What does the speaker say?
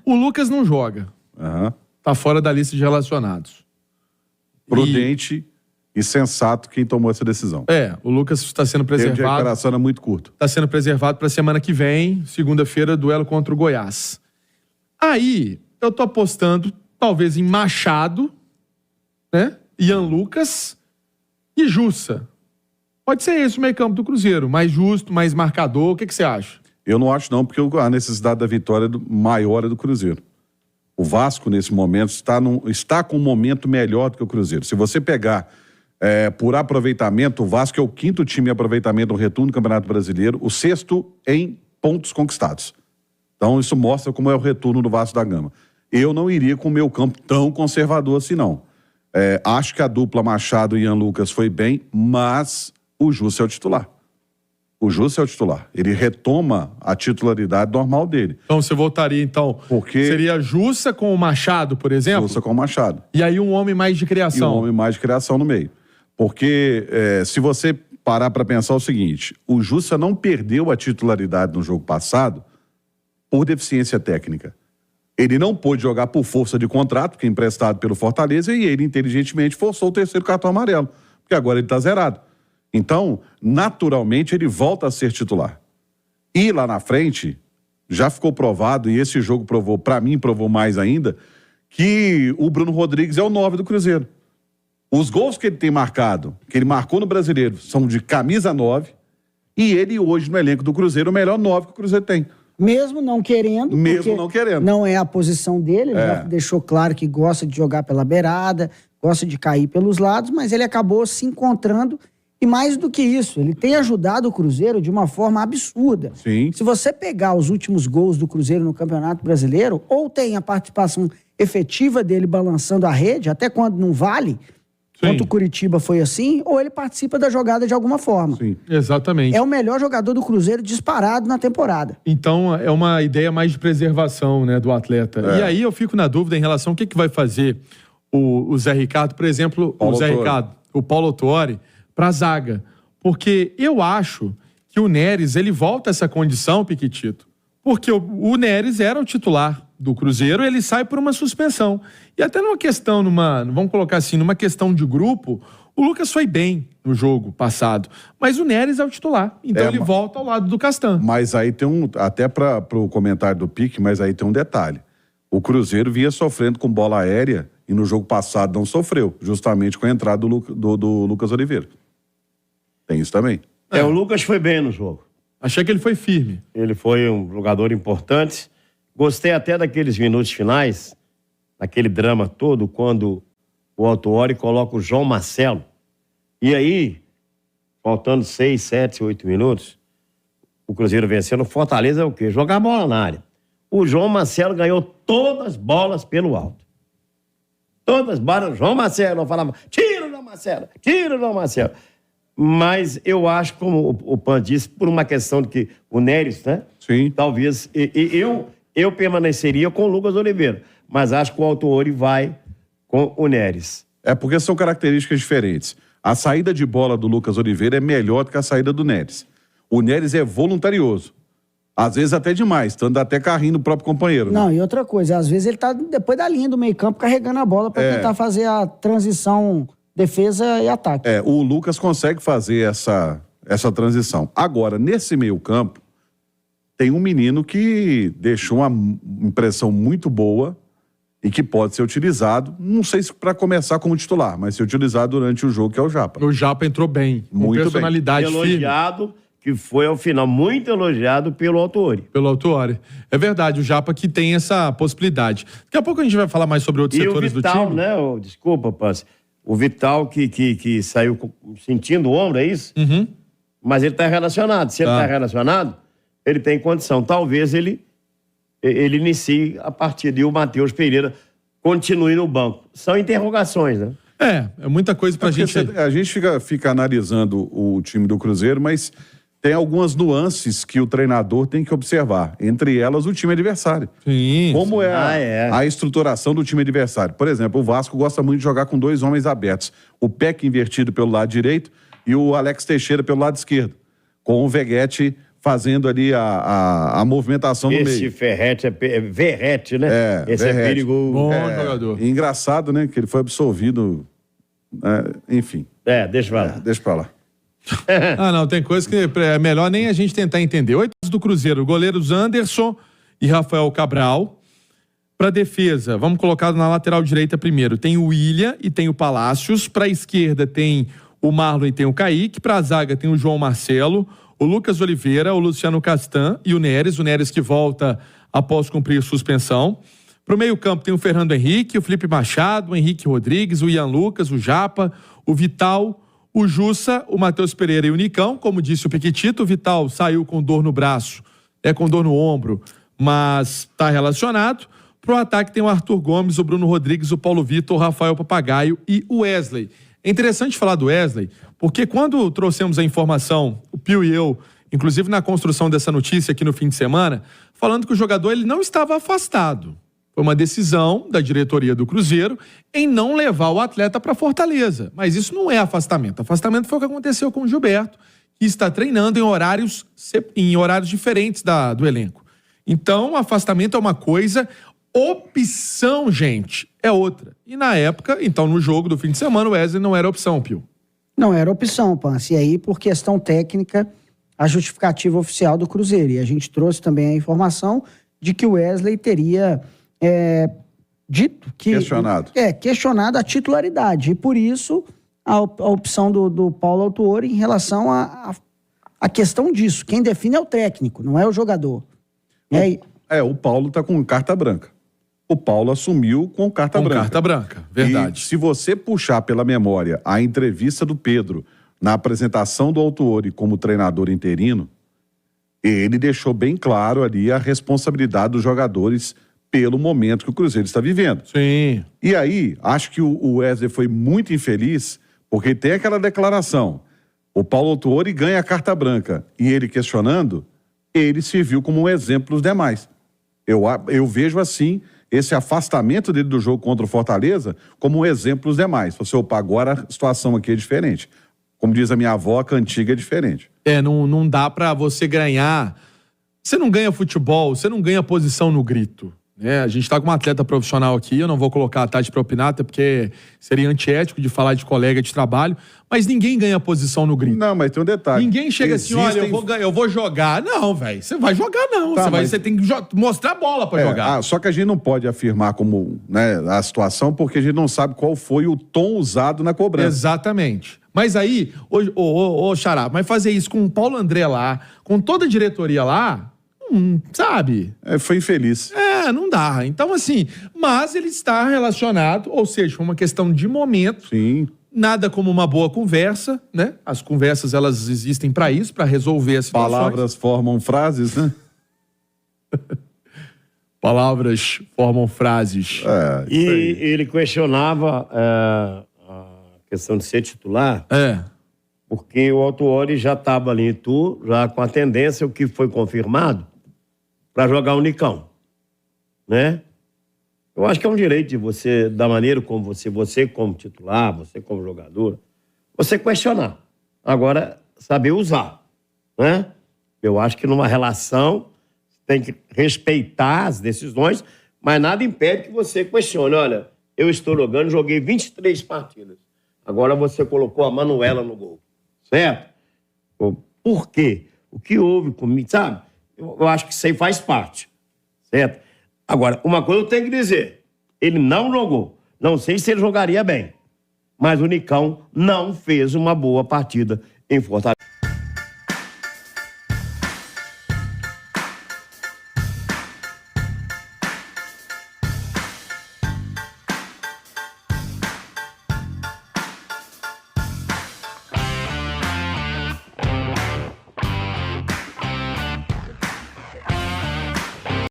O Lucas não joga. Tá fora da lista de relacionados. Prudente e sensato quem tomou essa decisão. O Lucas está sendo preservado. O tempo de recuperação era muito curto. Está sendo preservado para a semana que vem, segunda-feira, duelo contra o Goiás. Aí, eu tô apostando, talvez, em Machado, né? Ian Lucas e Jussa. Pode ser esse o meio-campo do Cruzeiro. Mais justo, mais marcador. O que você acha? Eu não acho não, porque a necessidade da vitória maior é do Cruzeiro. O Vasco, nesse momento, está com um momento melhor do que o Cruzeiro. Se você pegar por aproveitamento, o Vasco é o 5º time em aproveitamento no retorno do Campeonato Brasileiro, o 6º em pontos conquistados. Então, isso mostra como é o retorno do Vasco da Gama. Eu não iria com o meu campo tão conservador assim, não. Acho que a dupla Machado e Ian Lucas foi bem, mas o Jussa é o titular. O Jussa é o titular. Ele retoma a titularidade normal dele. Então você voltaria, seria Jussa com o Machado, por exemplo? Jussa com o Machado. E aí um homem mais de criação. E um homem mais de criação no meio. Porque se você parar para pensar o seguinte, o Jussa não perdeu a titularidade no jogo passado por deficiência técnica. Ele não pôde jogar por força de contrato, porque é emprestado pelo Fortaleza, e ele inteligentemente forçou o 3º cartão amarelo, porque agora ele está zerado. Então, naturalmente, ele volta a ser titular. E lá na frente, já ficou provado, e esse jogo provou, para mim, provou mais ainda, que o Bruno Rodrigues é o 9 do Cruzeiro. Os gols que ele tem marcado, que ele marcou no Brasileiro, são de camisa 9, e ele hoje no elenco do Cruzeiro é o melhor 9 que o Cruzeiro tem. Mesmo não querendo. Mesmo não querendo. Não é a posição dele, ele já deixou claro que gosta de jogar pela beirada, gosta de cair pelos lados, mas ele acabou se encontrando. E mais do que isso, ele tem ajudado o Cruzeiro de uma forma absurda. Sim. Se você pegar os últimos gols do Cruzeiro no Campeonato Brasileiro, ou tem a participação efetiva dele balançando a rede, até quando não vale, quanto o Curitiba foi assim, ou ele participa da jogada de alguma forma. Sim, exatamente. É o melhor jogador do Cruzeiro disparado na temporada. Então, é uma ideia mais de preservação, né, do atleta. E aí eu fico na dúvida em relação ao que vai fazer o Zé Ricardo, por exemplo, o Paulo Autuori, para a zaga. Porque eu acho que o Neres, ele volta a essa condição, Piquitito, porque o Neres era o titular do Cruzeiro, ele sai por uma suspensão. E até numa questão, vamos colocar assim, numa questão de grupo, o Lucas foi bem no jogo passado, mas o Neres é o titular, então ele volta ao lado do Castan. Mas aí tem até para o comentário do Pique, mas aí tem um detalhe. O Cruzeiro vinha sofrendo com bola aérea e no jogo passado não sofreu, justamente com a entrada do Lucas Oliveira. Tem isso também. O Lucas foi bem no jogo. Achei que ele foi firme. Ele foi um jogador importante. Gostei até daqueles minutos finais, daquele drama todo, quando o Autuori coloca o João Marcelo. E aí, faltando 6, 7, 8 minutos, o Cruzeiro vencendo. O Fortaleza é o quê? Jogar bola na área. O João Marcelo ganhou todas as bolas pelo alto. Todas as bolas. João Marcelo, eu falava, tira o João Marcelo, tira o João Marcelo. Mas eu acho, como o Pan disse, por uma questão de que o Neres, né? Sim. Talvez, eu permaneceria com o Lucas Oliveira, mas acho que o Autuori vai com o Neres. Porque são características diferentes. A saída de bola do Lucas Oliveira é melhor do que a saída do Neres. O Neres é voluntarioso. Às vezes até demais, dando até carrinho no próprio companheiro. Não, e outra coisa, às vezes ele tá depois da linha do meio campo carregando a bola para tentar fazer a transição defesa e ataque. O Lucas consegue fazer essa transição. Agora, nesse meio campo, tem um menino que deixou uma impressão muito boa e que pode ser utilizado, não sei se para começar como titular, mas ser utilizado durante o jogo, que é o Japa. O Japa entrou bem, com personalidade firme. Elogiado, que foi ao final muito elogiado pelo Autuori. Pelo Autuori. É verdade, o Japa que tem essa possibilidade. Daqui a pouco a gente vai falar mais sobre outros setores do time. E o Vital, né? Desculpa, Pance. O Vital que saiu sentindo o ombro, é isso? Uhum. Mas ele está relacionado. Se ele está relacionado, ele tem condição. Talvez ele inicie a partida e o Matheus Pereira continue no banco. São interrogações, né? É muita coisa pra gente... A gente fica analisando o time do Cruzeiro, mas tem algumas nuances que o treinador tem que observar. Entre elas, o time adversário. Sim. Como a estruturação do time adversário. Por exemplo, o Vasco gosta muito de jogar com 2 homens abertos. O Peck invertido pelo lado direito e o Alex Teixeira pelo lado esquerdo. Com o Veguete fazendo ali a movimentação no meio. Esse Ferretti é Verrete, né? Esse Verrete. é perigoso. Bom jogador. Engraçado, né? Que ele foi absolvido. Enfim. Deixa pra lá. Deixa pra lá. Não, tem coisa que é melhor nem a gente tentar entender. 8 do Cruzeiro, goleiros Anderson e Rafael Cabral. Para defesa, vamos colocar na lateral direita primeiro. Tem o William e tem o Palácios. Para a esquerda tem o Marlon e tem o Kaique. Para a zaga tem o João Marcelo, o Lucas Oliveira, o Luciano Castan e o Neres. O Neres que volta após cumprir suspensão. Para o meio-campo tem o Fernando Henrique, o Felipe Machado, o Henrique Rodrigues, o Ian Lucas, o Japa, o Vital, o Jussa, o Matheus Pereira e o Nicão. Como disse o Piquitito, o Vital saiu com dor no braço, com dor no ombro, mas está relacionado. Para o ataque tem o Arthur Gomes, o Bruno Rodrigues, o Paulo Vitor, o Rafael Papagaio e o Wesley. É interessante falar do Wesley, porque quando trouxemos a informação, o Pio e eu, inclusive na construção dessa notícia aqui no fim de semana, falando que o jogador ele não estava afastado. Foi uma decisão da diretoria do Cruzeiro em não levar o atleta para Fortaleza. Mas isso não é afastamento. Afastamento foi o que aconteceu com o Gilberto, que está treinando em horários diferentes do elenco. Então, afastamento é uma coisa, opção, gente, é outra. E na época, então no jogo do fim de semana, o Wesley não era opção, Pio. Não era opção, Pance. E aí, por questão técnica, a justificativa oficial do Cruzeiro. E a gente trouxe também a informação de que o Wesley teria dito que... questionado a titularidade. E por isso, a opção do Paulo Autuori em relação à questão disso. Quem define é o técnico, não é o jogador. O Paulo tá com carta branca. O Paulo assumiu com carta branca. Com carta branca, verdade. E se você puxar pela memória a entrevista do Pedro na apresentação do Autuori como treinador interino, ele deixou bem claro ali a responsabilidade dos jogadores pelo momento que o Cruzeiro está vivendo. Sim. E aí, acho que o Wesley foi muito infeliz, porque tem aquela declaração, o Paulo Autuori ganha a carta branca, e ele questionando, ele serviu como um exemplo dos demais. Eu vejo assim, esse afastamento dele do jogo contra o Fortaleza como um exemplo dos demais. Você, agora a situação aqui é diferente. Como diz a minha avó, a cantiga é diferente. Não dá pra você ganhar... Você não ganha futebol, você não ganha posição no grito. A gente tá com um atleta profissional aqui, eu não vou colocar a Tati para opinar, até porque seria antiético de falar de colega de trabalho, mas ninguém ganha posição no grito. Não, mas tem um detalhe. Ninguém chega assim, olha, eu vou jogar. Não, velho, você vai jogar não. Você tem que mostrar a bola para jogar. Só que a gente não pode afirmar como a situação, porque a gente não sabe qual foi o tom usado na cobrança. Exatamente. Mas aí, Xará, mas fazer isso com o Paulo André lá, com toda a diretoria lá... sabe? Foi infeliz. Não dá. Então, assim, mas ele está relacionado, ou seja, foi uma questão de momento. Sim. Nada como uma boa conversa, né? As conversas, elas existem para isso, para resolver as situações. Palavras formam frases, né? Palavras formam frases. E ele questionava a questão de ser titular. Porque o Autuori já estava ali em Itu, já com a tendência, o que foi confirmado, para jogar o Nicão, né? Eu acho que é um direito de você, da maneira como você como titular, você como jogador, você questionar. Agora, saber usar, né? Eu acho que numa relação tem que respeitar as decisões, mas nada impede que você questione. Olha, eu estou jogando, joguei 23 partidas. Agora você colocou a Manuela no gol. Certo? Por quê? O que houve comigo, sabe? Eu acho que isso aí faz parte. Certo? Agora, uma coisa eu tenho que dizer. Ele não jogou. Não sei se ele jogaria bem. Mas o Nicão não fez uma boa partida em Fortaleza.